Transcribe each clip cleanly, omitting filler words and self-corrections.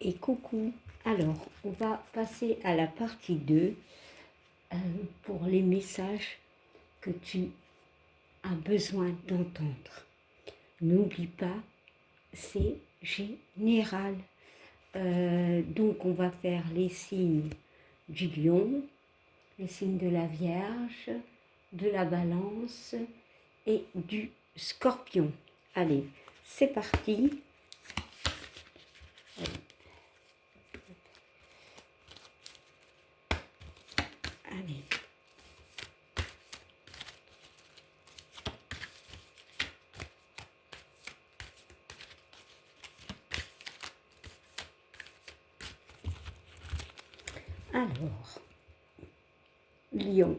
Et coucou. Alors, on va passer à la partie 2 pour les messages que tu as besoin d'entendre. N'oublie pas, c'est général. Donc, on va faire les signes du lion, les signes de la Vierge, de la Balance et du Scorpion. Allez, c'est parti. Allez. Alors, Lion,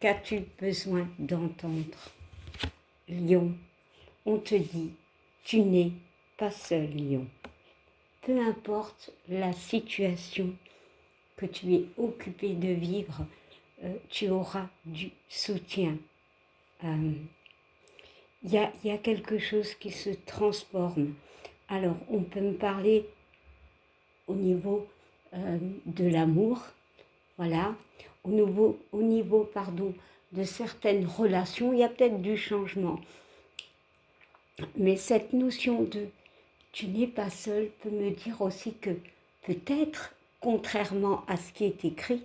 qu'as-tu besoin d'entendre? Lion, on te dit, tu n'es pas seul, Lion. Peu importe la situation que tu es occupé de vivre, tu auras du soutien. Il y a quelque chose qui se transforme. Alors, on peut me parler au niveau de l'amour, voilà, au niveau de certaines relations, il y a peut-être du changement. Mais cette notion de tu n'es pas seul peut me dire aussi que peut-être, contrairement à ce qui est écrit,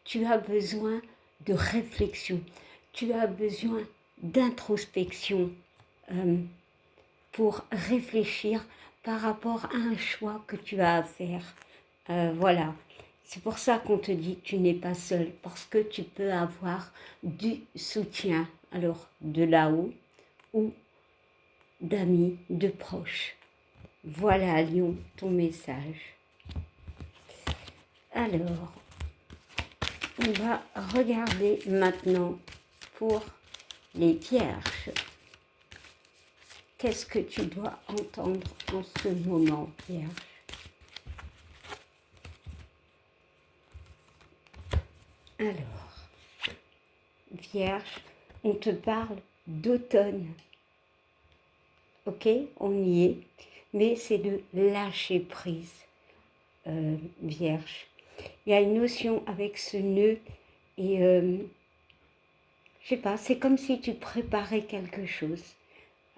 tu as besoin de réflexion, tu as besoin d'introspection pour réfléchir par rapport à un choix que tu as à faire. Voilà, c'est pour ça qu'on te dit que tu n'es pas seul, parce que tu peux avoir du soutien, alors de là-haut ou d'amis, de proches. Voilà, Lion, ton message. Alors, on va regarder maintenant pour les Vierges. Qu'est-ce que tu dois entendre en ce moment, Vierge? Alors, Vierge, on te parle d'automne. Ok, on y est, mais c'est de lâcher prise, Vierge. Il y a une notion avec ce nœud et je sais pas, c'est comme si tu préparais quelque chose.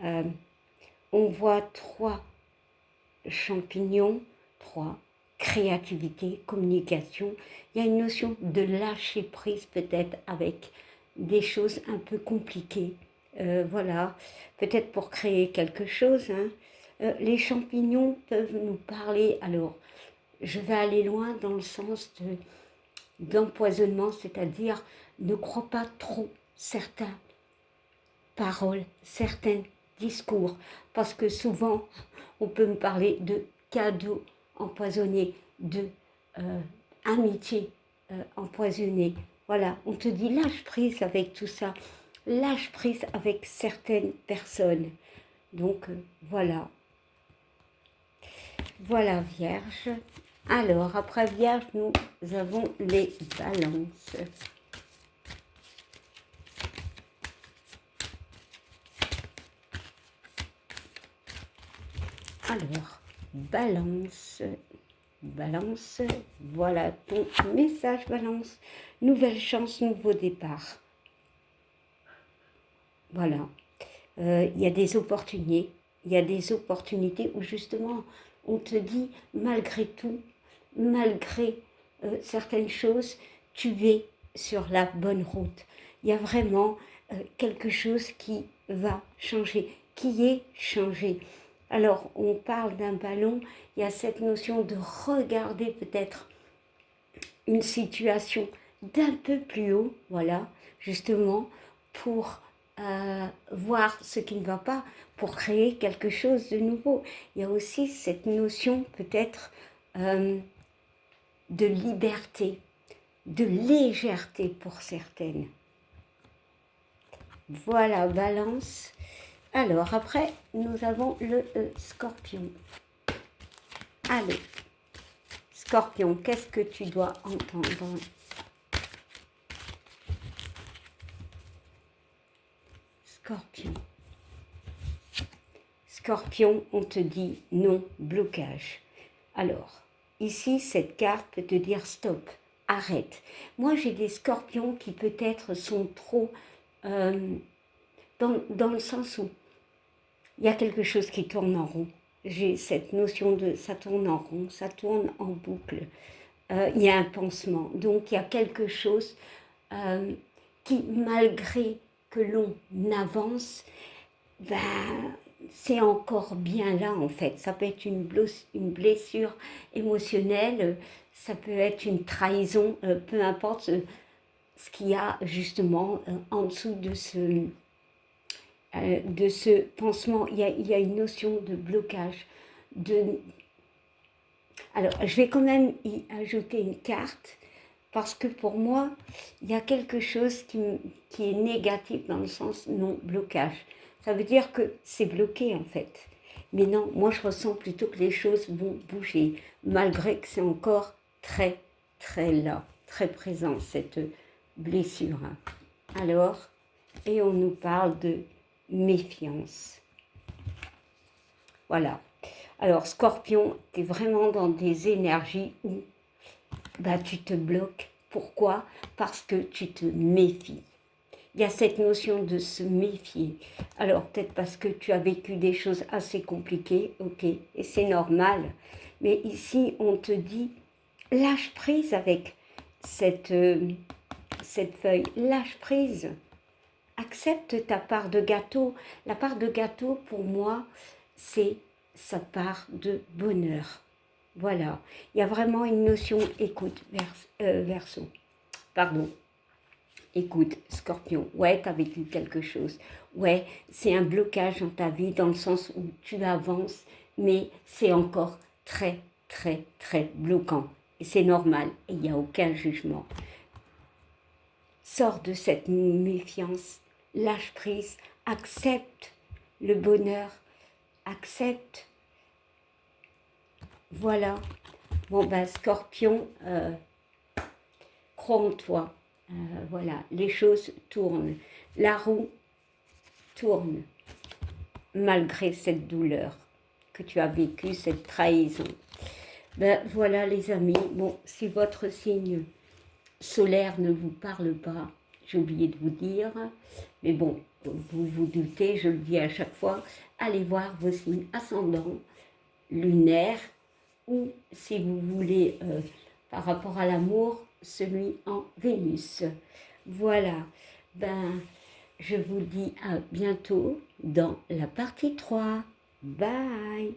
On voit 3 champignons, 3 créativité, communication. Il y a une notion de lâcher prise peut-être avec des choses un peu compliquées. Voilà, peut-être pour créer quelque chose. Les champignons peuvent nous parler, alors je vais aller loin dans le sens d'empoisonnement, c'est-à-dire ne crois pas trop certaines paroles, certains discours, parce que souvent on peut me parler de cadeaux empoisonnés, de amitié empoisonnée. Voilà, on te dit lâche prise avec tout ça, lâche prise avec certaines personnes. Donc voilà. Voilà, Vierge. Alors, après Vierge, nous avons les Balances. Alors, Balance, voilà ton message, Balance. Nouvelle chance, nouveau départ. Voilà. Il y a des opportunités. Il y a des opportunités où justement, on te dit, malgré tout, malgré certaines choses, tu es sur la bonne route. Il y a vraiment quelque chose qui va changer, qui est changé. Alors, on parle d'un ballon, il y a cette notion de regarder peut-être une situation d'un peu plus haut, voilà, justement, pour voir ce qui ne va pas, pour créer quelque chose de nouveau. Il y a aussi cette notion peut-être de liberté, de légèreté pour certaines. Voilà, Balance. Alors, après, nous avons le Scorpion. Allez, Scorpion, qu'est-ce que tu dois entendre? Scorpion. Scorpion, on te dit non, blocage. Alors, ici, cette carte peut te dire stop, arrête. Moi, j'ai des scorpions qui peut-être sont trop dans le sens où il y a quelque chose qui tourne en rond. J'ai cette notion de ça tourne en rond, ça tourne en boucle. Il y a un pansement. Donc, il y a quelque chose qui, malgré que l'on avance, ben, c'est encore bien là en fait. Ça peut être une blessure émotionnelle, ça peut être une trahison, peu importe ce qu'il y a justement en dessous de ce pansement. Il y a une notion de blocage. Alors, je vais quand même y ajouter une carte parce que pour moi, il y a quelque chose qui est négatif dans le sens non-blocage. Ça veut dire que c'est bloqué en fait. Mais non, moi je ressens plutôt que les choses vont bouger, malgré que c'est encore très, très là, très présent, cette blessure. Alors, et on nous parle de méfiance. Voilà. Alors, Scorpion, tu es vraiment dans des énergies où bah, tu te bloques. Pourquoi? Parce que tu te méfies. Il y a cette notion de se méfier. Alors, peut-être parce que tu as vécu des choses assez compliquées, ok, et c'est normal. Mais ici, on te dit, lâche prise avec cette feuille. Lâche prise. Accepte ta part de gâteau. La part de gâteau, pour moi, c'est sa part de bonheur. Voilà. Il y a vraiment une notion écoute, Verseau. Pardon. Écoute, Scorpion, ouais, tu as vécu quelque chose. Ouais, c'est un blocage dans ta vie dans le sens où tu avances, mais c'est encore très, très, très bloquant. Et c'est normal, et il n'y a aucun jugement. Sors de cette méfiance, lâche prise, accepte le bonheur, accepte. Voilà. Bon ben Scorpion, crois en toi. Voilà, les choses tournent. La roue tourne malgré cette douleur que tu as vécue, cette trahison. Ben voilà les amis, bon, si votre signe solaire ne vous parle pas, j'ai oublié de vous dire, mais bon, vous vous doutez, je le dis à chaque fois, allez voir vos signes ascendants, lunaires, ou si vous voulez, par rapport à l'amour, celui en Vénus. Voilà, ben, je vous dis à bientôt dans la partie 3. Bye!